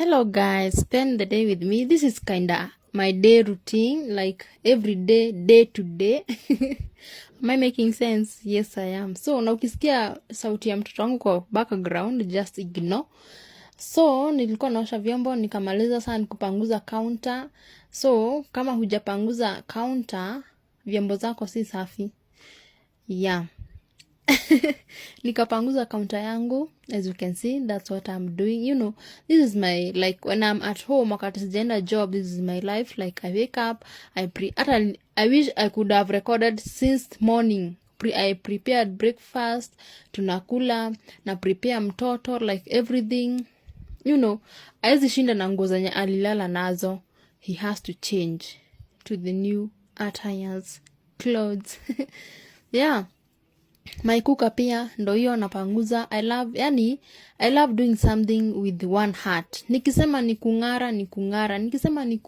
Hello guys, spend the day with me. This is kinda my day routine, like every day, day to day. Am I making sense? Yes, I am. So, na ukisikia sauti ya mtoto wangu kwa background, just ignore. So, nilikuwa naosha vyombo, nikamaliza sana kupanguza counter. So, kama hujapanguza counter, vyombo zako si safi. Yeah. Nikapanguza counter yangu. As you can see, that's what I'm doing. This is my, like, when I'm at home, wakati sijaenda job, this is my life. Like, I wake up, I wish I could have recorded since morning. I prepared breakfast, tunakula, na prepare mtoto, like everything. Haezi shinda na nguo zenye alilala nazo. He has to change to the new attires, clothes. Yeah. My kuka pia ndo hiyo napanguza. I love doing something with one heart. Nikisema ni kungara, nikisema ni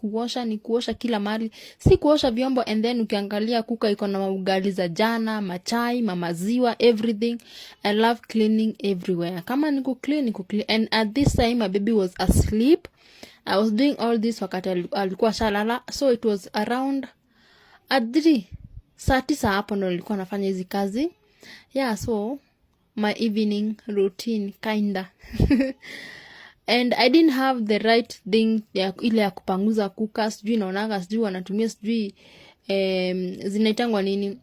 kuosha kila mali. Si kuosha vyombo and then ukiangalia kuka iko na ugali za jana, machai, maziwa, everything. I love cleaning everywhere. Kama niku clean. And at this time my baby was asleep. I was doing all this wakati alikuwa shalala. So it was around at 3 saa 9 hapo ndo nilikuwa nafanya hizi kazi. Yeah, so my evening routine kinda. And I didn't have the right thing ile ya kupanguza kuka, sijui naonaga, sijui wanatumia, sijui zinaitangwa nini,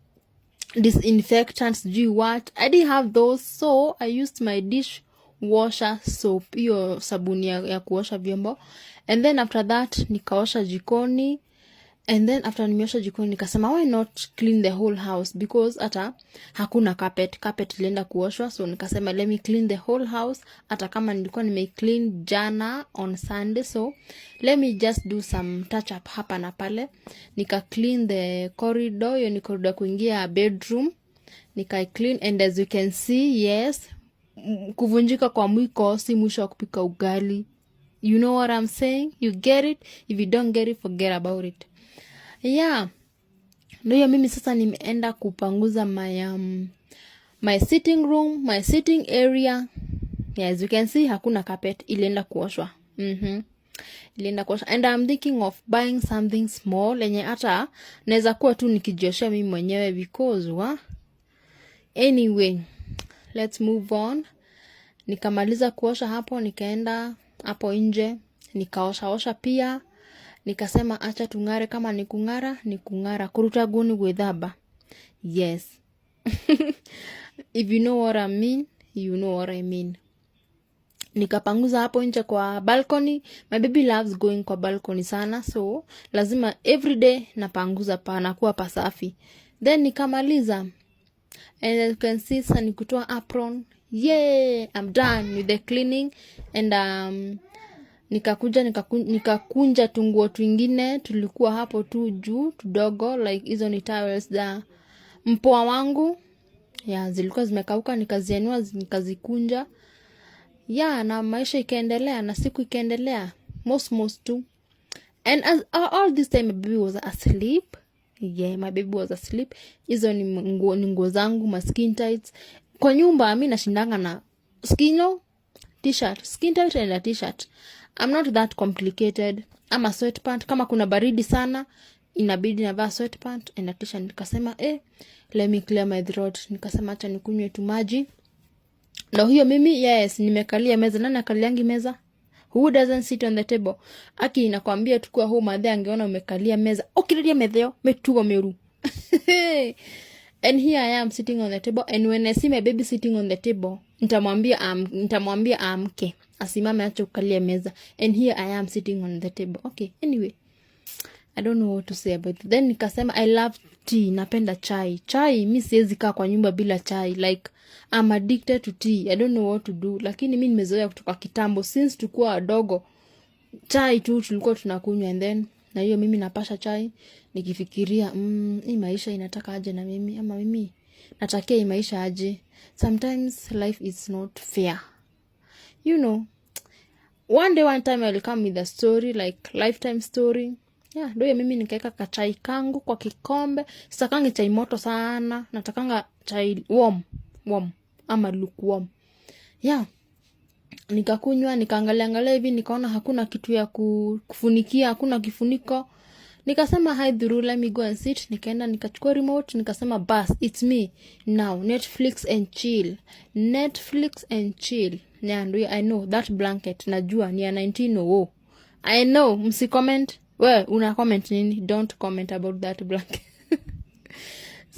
disinfectant, sijui what. I didn't have those, so I used my dishwasher soap, hiyo sabuni ya kuosha vyombo. And then after that nikaosha jikoni. And then after nimeosha jikoni nikasema why not clean the whole house, because hata hakuna carpet ilienda kuoshwa. So nikasema let me clean the whole house, hata kama nilikuwa clean jana on Sunday. So let me just do some touch up hapa na pale. Nika clean the corridor, hiyo ni corridor kuingia bedroom. Nika clean, and as you can see, yes, kuvunjika kwa mwiko si mwisho wa kupika ugali. You know what I'm saying? You get it? If you don't get it, forget about it. Yeah. Ndio mimi sasa nimeenda kupanguza my sitting room, my sitting area. Yeah, as you can see, hakuna carpet, ilienda kuoshwa. Ilienda kuoshwa. And I'm thinking of buying something small lenye hata naweza kuwa tu nikijioshea mimi mwenyewe, because anyway, let's move on. Nikamaliza kuosha hapo, nikaenda hapo nje, nikaosha pia. Nikasema acha tungare, kama ni kungara, kuruta guni gwethaba. Yes. If you know what I mean, you know what I mean. Nikapanguza hapo nje kwa balcony. My baby loves going kwa balcony sana, so lazima everyday napanguza nakuwa pasafi. Then nikamaliza. And as you can see, sasa nikutoa apron. Yeah, I'm done with the cleaning. And nikakunja tunguo twingine tulikuwa hapo tu juu tudogo, like hizo ni towels za mpoa wangu. Yeah, zilikuwa zimekauka, nikazianua, nikazikunja. Yeah, na maisha ikaendelea, na siku ikaendelea. Most tu. And all this time my baby was asleep. Yeah, my baby was asleep. Hizo ni nguo zangu, ma skin tights. Kwa nyumba mimi nashindanga na t-shirt, skin tight and a t-shirt. I'm not that complicated. I'm a sweatpant. Kama kuna baridi sana, inabidi navaa sweatpant and a t-shirt. Nikasema, let me clear my throat. Nikasema acha nikunywe tu maji. Na hiyo mimi, yes, nimekalia meza. Nani akaliangi meza? Who doesn't sit on the table? Aki inakwambia tukua huu madhe angeona umekalia meza. Okililia medheo, metuwa meru. And here I am sitting on the table. And when I see my baby sitting on the table, nitamwambia amke, asimame acha kukalia meza. And here I am sitting on the table. Okay, anyway, I don't know what to say about it. Then nikasema I love tea, napenda chai. Mimi siwezi kaa kwa nyumba bila chai. Like, I'm addicted to tea. I don't know what to do. Lakini mimi nimezoea kutoka kitambo, since tukua wadogo. Chai tu tulikuwa tunakunywa, and then na hiyo mimi napasha chai nikifikiria hii maisha inataka aje na mimi, ama mimi natakia hii maisha aje. Sometimes life is not fair. One time I'll come with a story, like lifetime story. Yeah, ndio mimi nikaeka kachai kangu kwa kikombe. Sitakangi chai moto sana, natakanga chai warm ama lukewarm. Yeah. Nikakunywa, nikaangalia hivi, nikaona hakuna kitu ya kufunikia, hakuna kifuniko. Nikasema hi Dhuru, let me go and sit. Nikaenda nikachukua remote, nikasema bas, it's me now, Netflix and chill. Netflix and chill. I know that blanket, najua ni ya 1900. I know, msicomment. We, una comment nini? Don't comment about that blanket.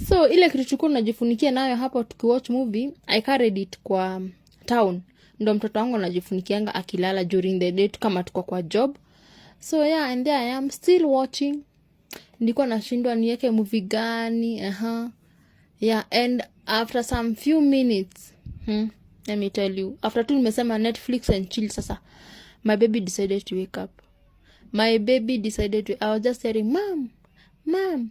So ile kitu tulikuwa tunajifunikia nayo hapo tukiwatch movie, I carried it kwa town. Ndo mtoto wangu anajifunikianga akilala during the day kama tuko kwa job. So yeah, and there I am still watching. Nilikuwa nashindwa niweke movie gani. Yeah, and after some few minutes, let me tell you, after tu nimesema Netflix and chill, sasa my baby decided to wake up. I was just saying, mom.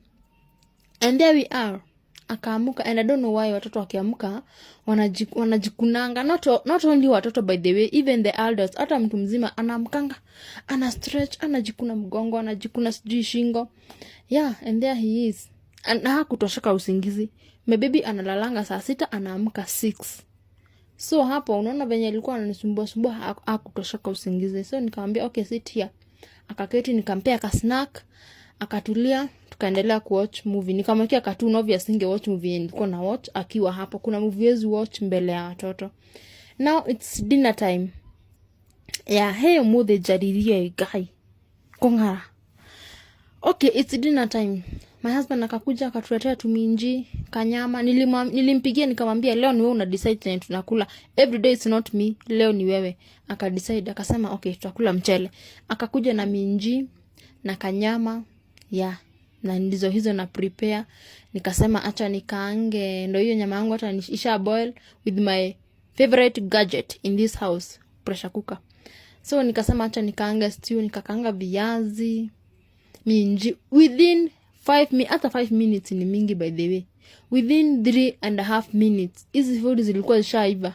And there we are. Akaamuka, and I don't know why watoto wakiamuka wanajikunanga. Not only watoto, by the way, even the elders. Hata mtu mzima anaamkanga, ana stretch, anajikuna mgongo, anajikuna sijui shingo. Yeah, and there he is. And hakutosheka usingizi. My baby analalanga saa 6, anaamka 6. So hapo unaona venye alikuwa ananisumbua hakutosheka usingizi. So nikamwambia okay, sit here. Akaketi, nikampea ka snack, akatulia, tukaendelea kuwatch movie. Nikamwekea cartoon, obviously watch movie nilikuwa na watch akiwa hapo. Kuna movies watch mbele ya watoto. Now it's dinner time. Yeah, hey mothe jaririe guy. Kongara. Okay, it's dinner time. My husband akakuja akatuletea tuminji, kanyama. Nilimpigia nikamwambia leo ni wewe una decide na tunakula. Every day it's not me. Leo ni wewe. Akadecide, akasema okay, tutakula mchele. Akakuja na minji na kanyama. Yeah, na ndizo hizo na prepare. Nikasema acha nikaange, ndo hiyo nyama yangu hata isha boil with my favorite gadget in this house, pressure cooker. So nikasema acha nikaange stew, nikakaanga viazi, minji within 5 minutes ni mingi by the way. Within 3.5 minutes hizi food zilikuwa zishaiva.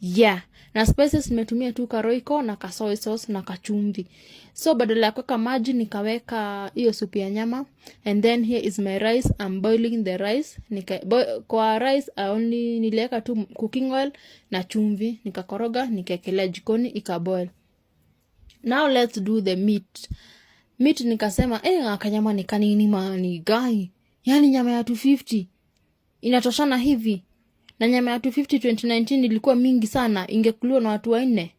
Yeah, na spices nimetumia tu Royco na soy sauce na kachumvi. So badala ya kuweka maji nikaweka hiyo supu ya nyama. And then here is my rice. I'm boiling the rice. Kwa rice niliweka tu cooking oil na chumvi, nikakoroga, nikaekelea jikoni ikaboil. Now let's do the meat. Meat nikasema kanyama ni kanini mani guy. Yani nyama ya 250 inatoshana hivi. Na nyama ya 250 2019 ilikuwa mingi sana, ingekuliwa na watu 4.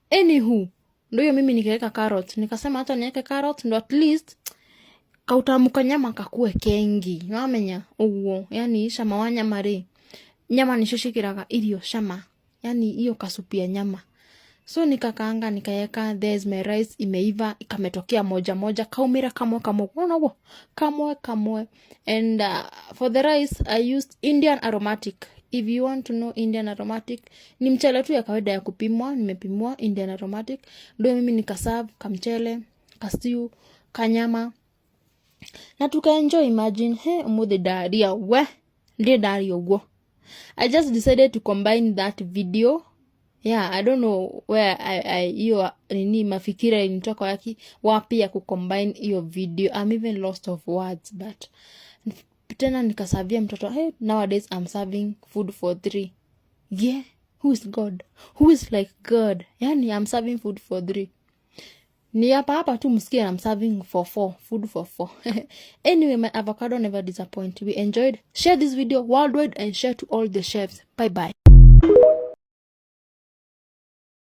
Anywho, ndio mimi nikaweka carrot. Nikasema hata niweke carrot ndo at least kautamuka nyama kakue kengi. Wamenya uwo, yani shama wa nyama re. Nyama nishoshikiraga irio shama. Yani hiyo kasupu ya nyama. So nikakaanga, nikaweka, there's my rice imeiva, ikametokea moja kaumira kamwe. Unaona kamwe. And for the rice I used Indian aromatic. If you want to know Indian aromatic, ni mchele tu ya kawaida ya kupimwa, nimepimwa Indian aromatic. Ndio mimi nikaserve kamchele, kastiu, kanyama. Na tukaenjoy. Imagine, umode daria ndiye dario go. I just decided to combine that video. Yeah, I don't know where hiyo nini mafikira initoka wapi ya kucombine hiyo video. I'm even lost of words, but tena nikasavia mtoto, nowadays I'm serving food for 3. Yeah, who is God? Who is like God? Yani I'm serving food for 3. Ni hapa tu msikie I'm serving for 4, food for 4. Anyway, my avocado never disappoint. We enjoyed. Share this video worldwide and share to all the chefs. Bye bye.